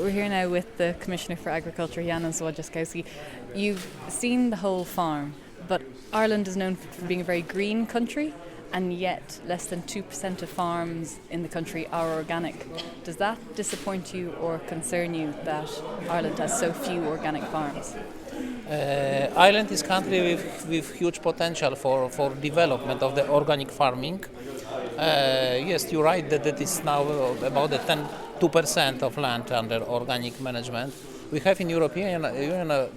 we're here now with the Commissioner for Agriculture, Janusz Wojciechowski. You've seen the whole farm, but Ireland is known for being a very green country, and yet less than 2% of farms in the country are organic. Does that disappoint you or concern you that Ireland has so few organic farms? Ireland is a country with huge potential for development of the organic farming. Yes, you're right that it is now about 2% of land under organic management. We have in European Union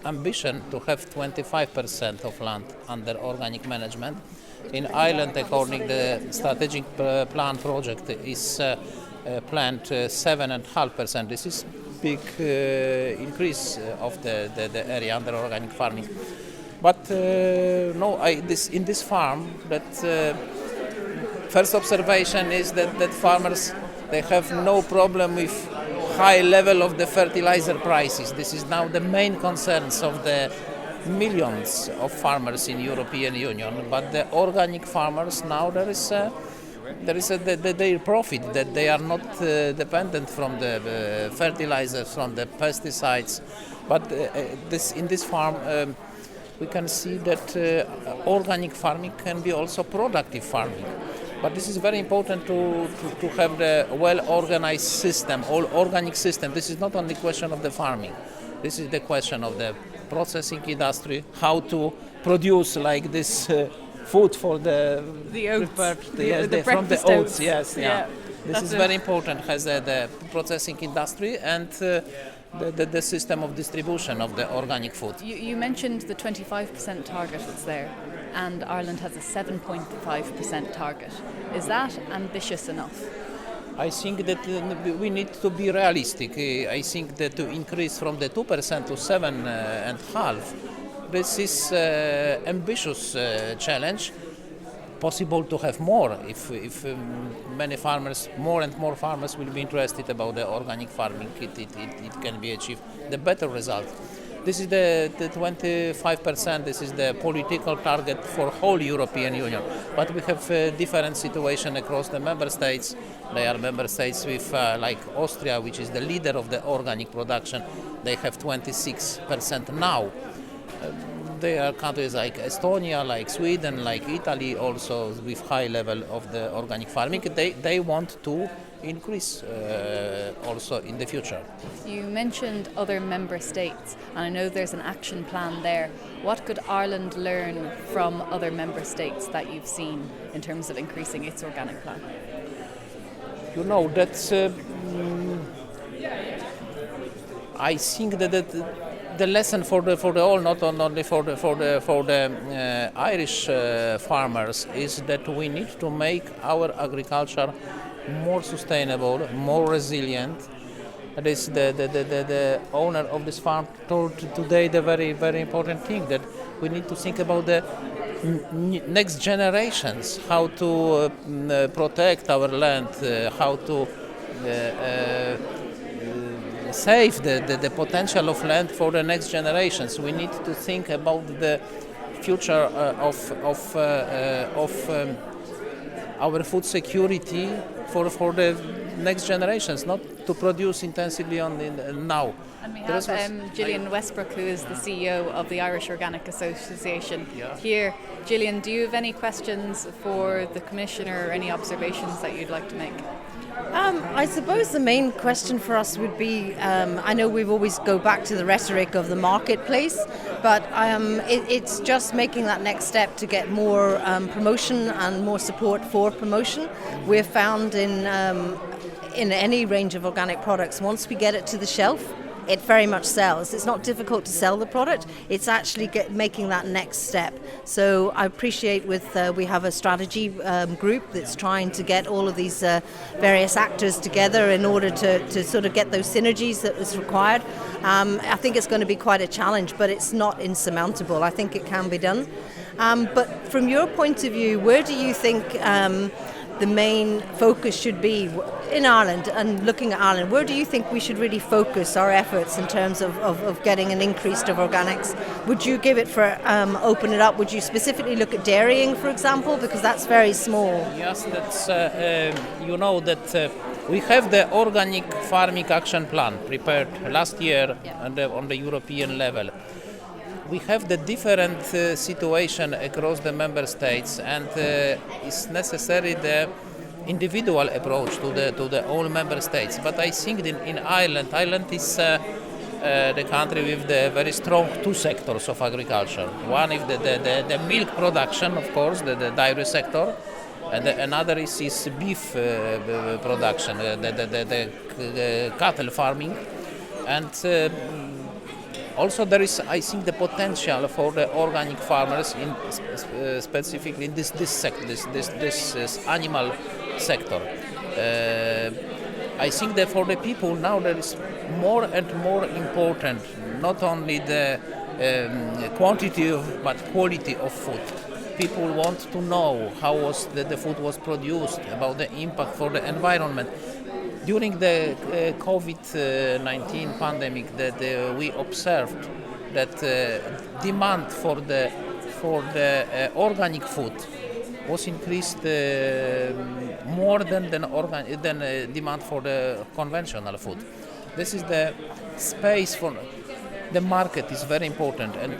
ambition to have 25% of land under organic management. In Ireland, according to the strategic plan project, is planned 7.5%. This is big increase of the area under organic farming. But in this farm, that first observation is that farmers, they have no problem with high level of the fertilizer prices. This is now the main concerns of the millions of farmers in European Union. But the organic farmers now there is their profit, that they are not dependent from the fertilizers, from the pesticides. But in this farm we can see that organic farming can be also productive farming. But this is very important to have the well-organized system, all organic system. This is not only question of the farming. This is the question of the processing industry, how to produce like this food for the oats, from the oats. Yes, yeah. This is very important. Has the processing industry and the system of distribution of the organic food. You mentioned the 25% target that's there, and Ireland has a 7.5% target. Is that ambitious enough? I think that we need to be realistic. I think that to increase from the 2% to 7.5%, this is ambitious challenge. Possible to have more if many farmers, more and more farmers will be interested about the organic farming. It can be achieved the better result. This is the 25%. This is the political target for whole European Union. But we have a different situation across the member states. There are member states with like Austria, which is the leader of the organic production. They have 26% now. There are countries like Estonia, like Sweden, like Italy, also with high level of the organic farming. They want to increase also in the future. You mentioned other member states, and I know there's an action plan there. What could Ireland learn from other member states that you've seen in terms of increasing its organic plan? You know, that's I think that the lesson for the all, not only for the Irish farmers, is that we need to make our agriculture more sustainable, more resilient. That is the owner of this farm told today the very, very important thing, that we need to think about the next generations, how to protect our land, how to save the potential of land for the next generations. We need to think about the future of our food security for the next generations, not to produce intensively now. And we have Gillian Westbrook, who is the CEO of the Irish Organic Association here. Gillian, do you have any questions for the Commissioner or any observations that you'd like to make? I suppose the main question for us would be, I know we've always go back to the rhetoric of the marketplace, but it's just making that next step to get more promotion and more support for promotion. We've found in any range of organic products, once we get it to the shelf, it very much sells. It's not difficult to sell the product. It's actually making that next step. So I appreciate we have a strategy group that's trying to get all of these various actors together in order to sort of get those synergies that is required. I think it's going to be quite a challenge, but it's not insurmountable. I think it can be done. But from your point of view, where do you think the main focus should be in Ireland, and looking at Ireland, where do you think we should really focus our efforts in terms of getting an increase of organics? Would you give it for open it up? Would you specifically look at dairying, for example, because that's very small? Yes, that's you know that We have the organic farming action plan prepared last year on the European level. We have the different situation across the member states, and it's necessary the individual approach to the all member states. But I think in Ireland is the country with the very strong two sectors of agriculture. One is the milk production, of course, the dairy sector, and another is beef production, the cattle farming, and also there is, I think, the potential for the organic farmers in specifically in this sector, this animal sector. I think that for the people now there is more and more important not only the quantity but quality of food. People want to know how was the food was produced, about the impact for the environment. During the COVID-19 pandemic, that we observed that demand for the organic food was increased more than demand for the conventional food. This is the space for the market is very important, and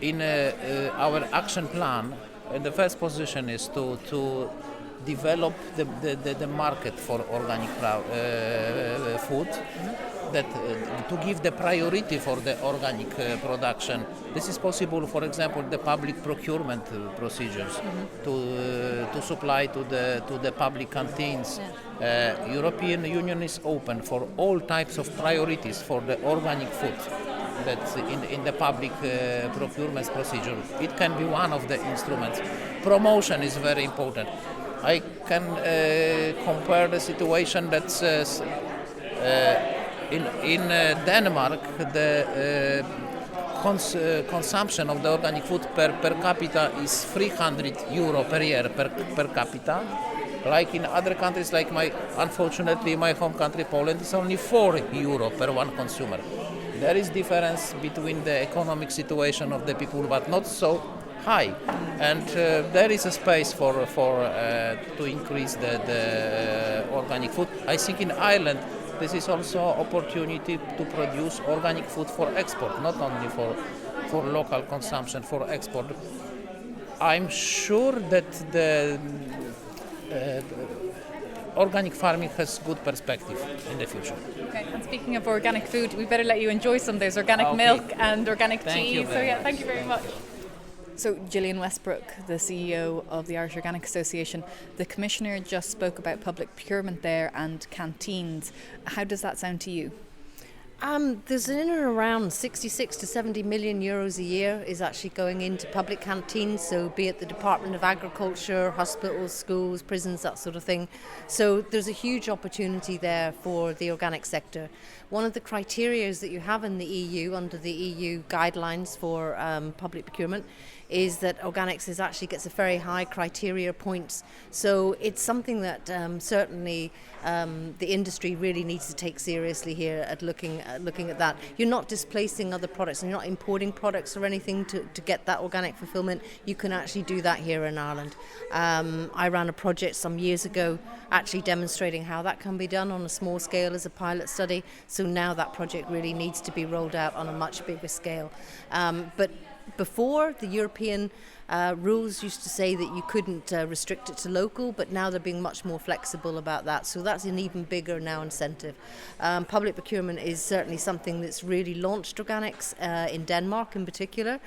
in our action plan, the first position is to develop the market for organic food, that to give the priority for the organic production. This is possible, for example, the public procurement procedures to supply to the public canteens. European Union is open for all types of priorities for the organic food. That's in the public procurement procedure. It can be one of the instruments. Promotion is very important. I can compare the situation that in Denmark the consumption of the organic food per capita is 300 euro per year per capita. Like in other countries, like unfortunately my home country Poland, it's only 4 euro per one consumer. There is difference between the economic situation of the people, but not so high, and there is a space for to increase the organic food. I think in Ireland this is also opportunity to produce organic food for export, not only for local consumption, for export. I'm sure that the organic farming has good perspective in the future. Okay, and speaking of organic food, we better let you enjoy some. There's organic milk and organic cheese. Thank you very much. So Gillian Westbrook, the CEO of the Irish Organic Association, the Commissioner just spoke about public procurement there and canteens. How does that sound to you? There's in and around 66 to 70 million euros a year is actually going into public canteens, so be it the Department of Agriculture, hospitals, schools, prisons, that sort of thing. So there's a huge opportunity there for the organic sector. One of the criteria that you have in the EU, under the EU guidelines for public procurement, is that organics actually gets a very high criteria points. So it's something that certainly the industry really needs to take seriously here at looking at that. You're not displacing other products, and you're not importing products or anything to get that organic fulfillment. You can actually do that here in Ireland. I ran a project some years ago actually demonstrating how that can be done on a small scale as a pilot study. So now that project really needs to be rolled out on a much bigger scale. But before, the European rules used to say that you couldn't restrict it to local, but now they're being much more flexible about that. So that's an even bigger now incentive. Public procurement is certainly something that's really launched organics in Denmark in particular.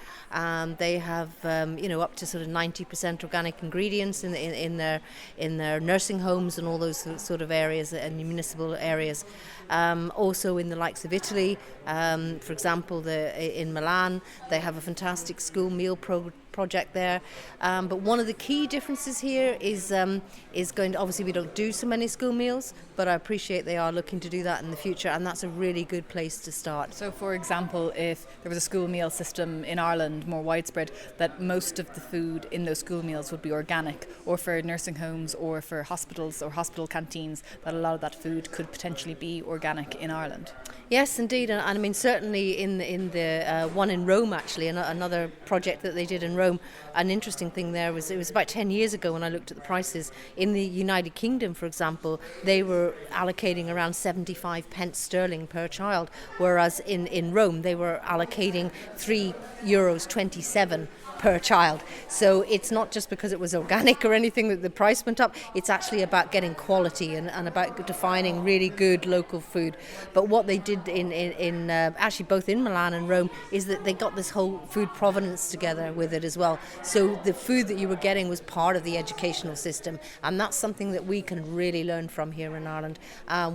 They have up to sort of 90% organic ingredients in their nursing homes and all those sort of areas and municipal areas. Also in the likes of Italy, for example, in Milan, they have a fantastic school meal project there. But one of the key differences here is going to, obviously we don't do so many school meals, but I appreciate they are looking to do that in the future, and that's a really good place to start. So for example, if there was a school meal system in Ireland more widespread, that most of the food in those school meals would be organic, or for nursing homes or for hospitals or hospital canteens, that a lot of that food could potentially be organic in Ireland. Yes, indeed, and I mean certainly in the one in Rome, actually, another project that they did in Rome. An interesting thing there was it was about 10 years ago when I looked at the prices in the United Kingdom, for example, they were allocating around 75 pence sterling per child, whereas in Rome they were allocating €3.27 per child. So it's not just because it was organic or anything that the price went up, it's actually about getting quality and about defining really good local food. But what they did in actually both in Milan and Rome is that they got this whole food provenance together with it as well. So the food that you were getting was part of the educational system, and that's something that we can really learn from here in Ireland.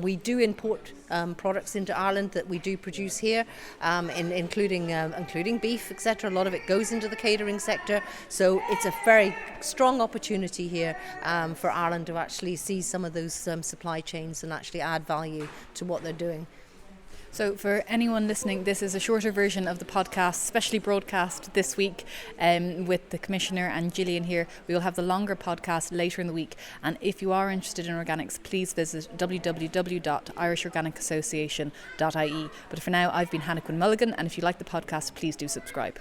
We do import products into Ireland that we do produce here, including beef, etc. A lot of it goes into the catering sector, so it's a very strong opportunity here for Ireland to actually see some of those supply chains and actually add value to what they're doing. So for anyone listening, this is a shorter version of the podcast, specially broadcast this week with the Commissioner and Gillian here. We will have the longer podcast later in the week. And if you are interested in organics, please visit www.irishorganicassociation.ie. But for now, I've been Hannah Quinn-Mulligan, and if you like the podcast, please do subscribe.